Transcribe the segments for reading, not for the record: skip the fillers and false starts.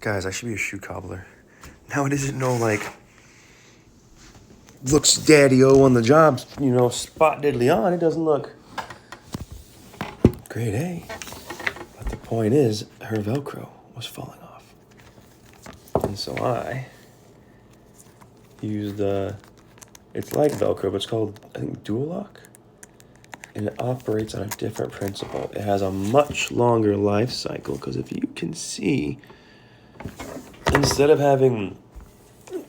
Guys, I should be a shoe cobbler. Now it isn't no, like, looks daddy-o on the job, you know, spot diddly on. It doesn't look grade A. But the point is, her Velcro was falling off. And so I used, it's like Velcro, but it's called, I think, Dual Lock. And it operates on a different principle. It has a much longer life cycle, because if you can see, instead of having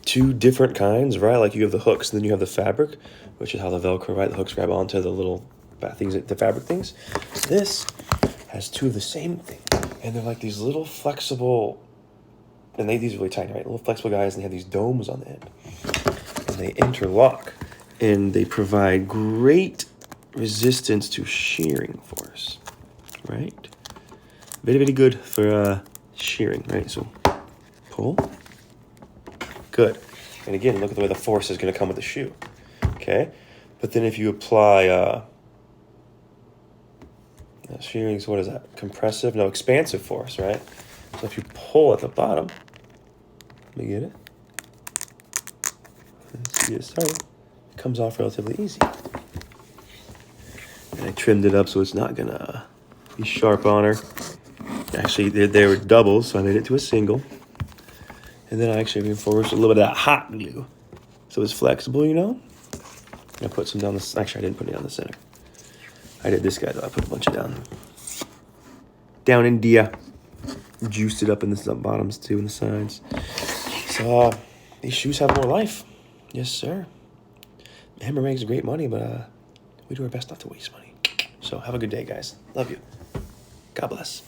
two different kinds, right? Like you have the hooks, and then you have the fabric, which is how the Velcro, right? The hooks grab onto the little things, the fabric things. This has two of the same thing, and they're like these little flexible, and these are really tiny, right? Little flexible guys, and they have these domes on the end, and they interlock, and they provide great resistance to shearing force, right? Very, very good for shearing, right? So pull. Good. And again, look at the way the force is going to come with the shoe. Okay? But then if you apply shearing, so what is that? Compressive? No, expansive force, right? So if you pull at the bottom, let me get it. Let's get it started. It comes off relatively easy. And I trimmed it up so it's not going to be sharp on her. Actually, they were doubles, so I made it to a single. And then I actually reinforced a little bit of that hot glue. So it's flexible, you know? I put some down the... Actually, I didn't put it down the center. I did this guy, though. I put a bunch of down in the... juiced it up in the bottoms, too, and the sides. So, these shoes have more life. Yes, sir. Hammer makes great money, but we do our best not to waste money. So, have a good day, guys. Love you. God bless.